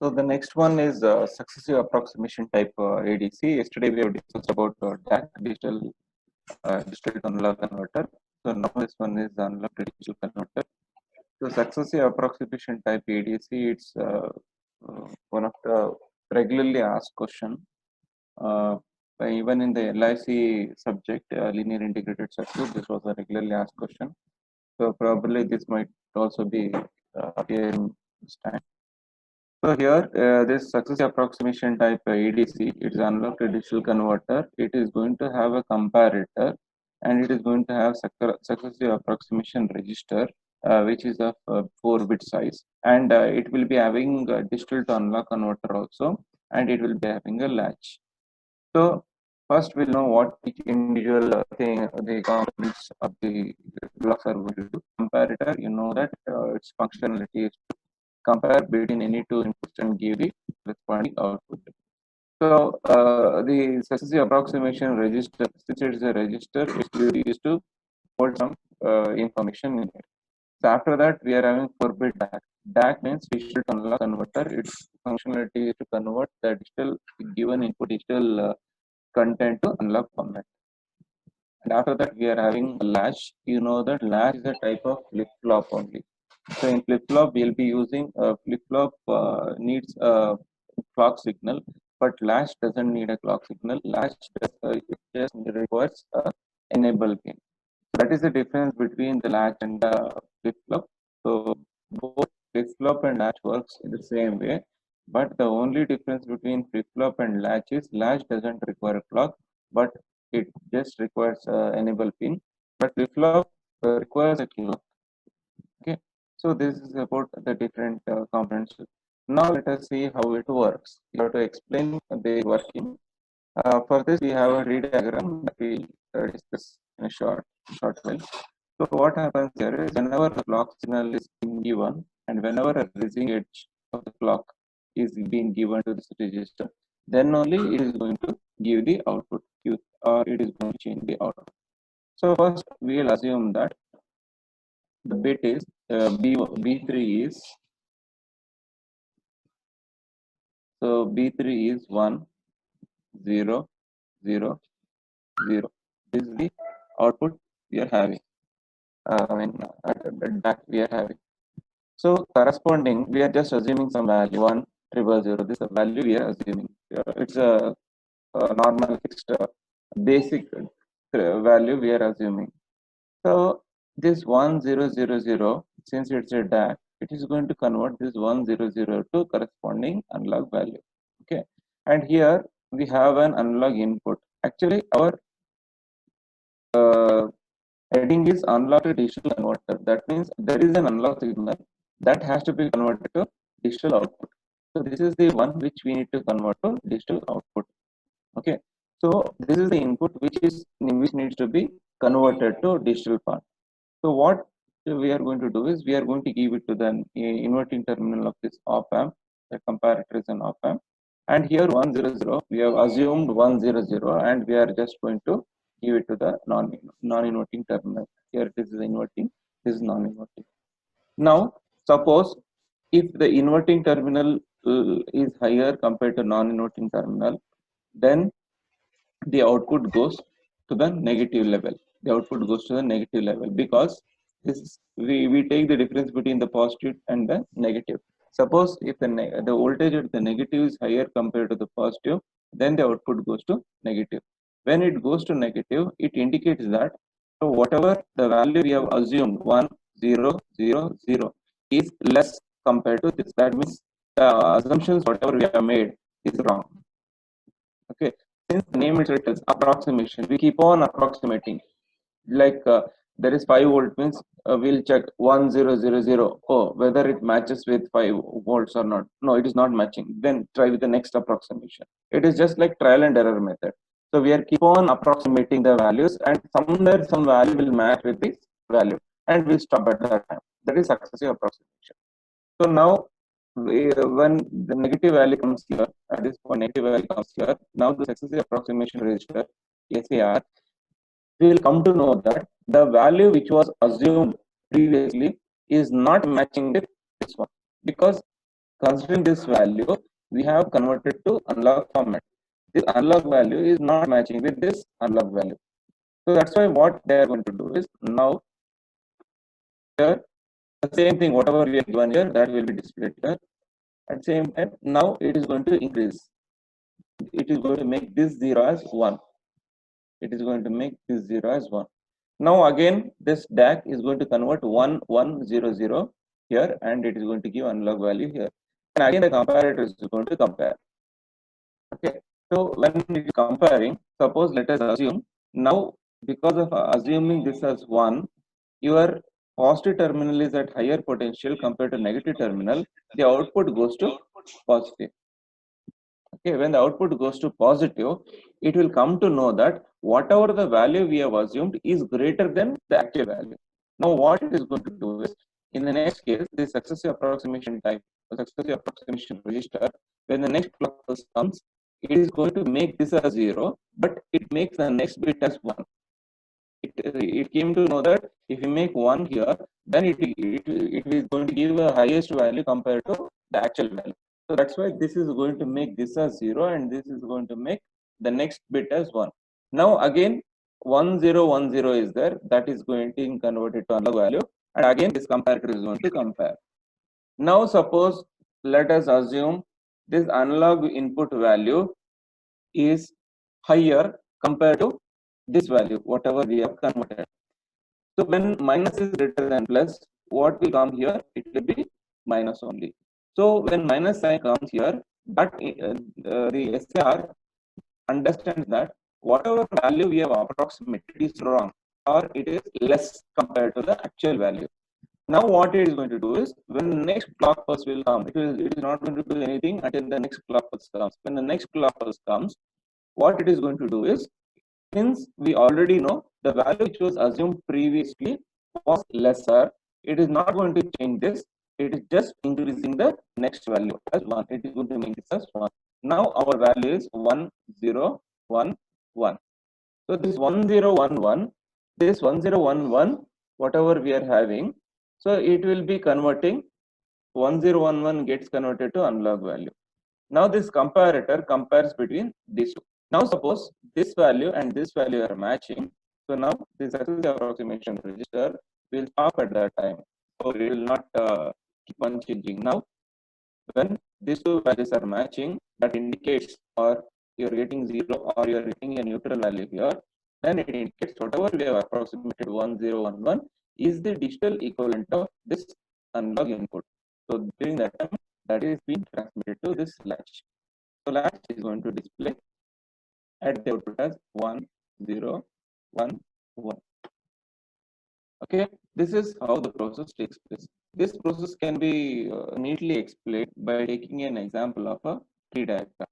So the next one is successive approximation type ADC. Yesterday we have discussed about digital to analog converter. So now this one is analog to digital converter. So successive approximation type ADC, it's one of the regularly asked question. Even in the LIC subject, linear integrated circuit, this was a regularly asked question. So probably this might also be appearing this time. So here, this successive approximation type ADC, it is analog to digital converter. It is going to have a comparator, and it is going to have successive approximation register, which is of 4-bit size, and it will be having a digital to analog converter also, and it will be having a latch. So first, we'll know what each individual thing, the components of the blocks are going to do. Comparator, you know that its functionality is compare between any two inputs and give the corresponding output. So the successive approximation register, since it is a register, it will be used to hold some information in it. So after that, we are having 4-bit DAC. DAC means digital to analog converter. Its functionality is to convert the digital given input digital content to analog format. And after that, we are having a latch. You know that latch is a type of flip-flop only. So in flip-flop, we'll be using flip-flop needs a clock signal, but latch doesn't need a clock signal. Latch it just requires enable pin. So that is the difference between the latch and the flip-flop. So both flip-flop and latch works in the same way, but the only difference between flip-flop and latch is latch doesn't require a clock, but it just requires enable pin. But flip-flop requires a clock. Okay. So this is about the different components. Now let us see how it works. You have to explain the working. For this, we have a tree diagram that we discuss in a short while. So what happens here is whenever the clock signal is being given and whenever a receiving edge of the clock is being given to this register, then only it is going to give the output or it is going to change the output. So first we will assume that the bit is B3 is, so B3 is 1 0 0 0. This is the output we are having. That we are having. So corresponding, we are just assuming some value 1 0 0. This is the value we are assuming. It's a normal fixed basic value we are assuming. So this 1 0 0 0, since it's a DAC, it is going to convert this 1 0 0 to corresponding analog value. Okay, and here we have an analog input. Actually, our heading is analog to digital converter. That means there is an analog signal that has to be converted to digital output. So this is the one which we need to convert to digital output. Okay, so this is the input which needs to be converted to digital part. So what we are going to do is we are going to give it to the inverting terminal of this op amp. The comparator is an op amp, and here 1 0 0. We have assumed 1 0 0, and we are just going to give it to the non-inverting terminal. Here this is inverting, this is non-inverting. Now suppose if the inverting terminal is higher compared to non-inverting terminal, then the output goes to the negative level. The output goes to the negative level because we take the difference between the positive and the negative. Suppose if the voltage at the negative is higher compared to the positive, then the output goes to negative. When it goes to negative, it indicates that so whatever the value we have assumed 1 0 0 0 is less compared to this. That means the assumptions whatever we have made is wrong. Okay, since the name itself is approximation, we keep on approximating. Like there is 5 volt means we'll check 1 0 0 0. Oh, whether it matches with 5 volts or not. No, it is not matching. Then try with the next approximation. It is just like trial and error method. So we are keep on approximating the values, and somewhere some value will match with this value, and we'll stop at that time. That is successive approximation. So now when the negative value comes here, at this point negative value comes here, now the successive approximation register SAR, we will come to know that the value which was assumed previously is not matching with this one, because considering this value, we have converted to analog format. This analog value is not matching with this analog value. So that's why what they are going to do is now here the same thing, whatever we have given here, that will be displayed here. At the same time, now it is going to increase. It is going to make this 0 as 1. It is going to make this 0 as 1. Now again, this DAC is going to convert 1, 1, 0, 0 here, and it is going to give analog value here. And again, the comparator is going to compare. Okay. So when it is comparing, suppose let us assume now, because of assuming this as 1, your positive terminal is at higher potential compared to negative terminal, the output goes to positive. Okay, when the output goes to positive, it will come to know that whatever the value we have assumed is greater than the actual value. Now, what it is going to do is, in the next case, the successive approximation type, successive approximation register, when the next clock pulse comes, it is going to make this as 0, but it makes the next bit as 1. It came to know that if you make 1 here, then it is going to give a highest value compared to the actual value. So that's why this is going to make this as 0, and this is going to make the next bit as 1. Now again 1010 is there, that is going to convert it to analog value, and again this comparator is going to compare. Now suppose let us assume this analog input value is higher compared to this value, whatever we have converted. So when minus is greater than plus, what will come here? It will be minus only. So when minus sign comes here, that the SAR understands that whatever value we have approximated is wrong, or it is less compared to the actual value. Now what it is going to do is, when the next clock pulse will come, it is not going to do anything until the next clock pulse comes. When the next clock pulse comes, what it is going to do is, since we already know the value which was assumed previously was lesser, it is not going to change this. It is just increasing the next value as 1. It is going to make this as 1. Now our value is 1011. So this 1011, this 1011, whatever we are having, so it will be converting 1011 gets converted to analog value. Now this comparator compares between these two. Now suppose this value and this value are matching. So now this successive approximation register will stop at that time. So it will not keep on changing. Now when these two values are matching, that indicates, or you're getting 0 or you're getting a neutral value here, then it indicates whatever we have approximated 1011 is the digital equivalent of this analog input. So during that time, that is being transmitted to this latch. So latch is going to display at the output as 1011. Okay, this is how the process takes place. This process can be neatly explained by taking an example of a tree diagram.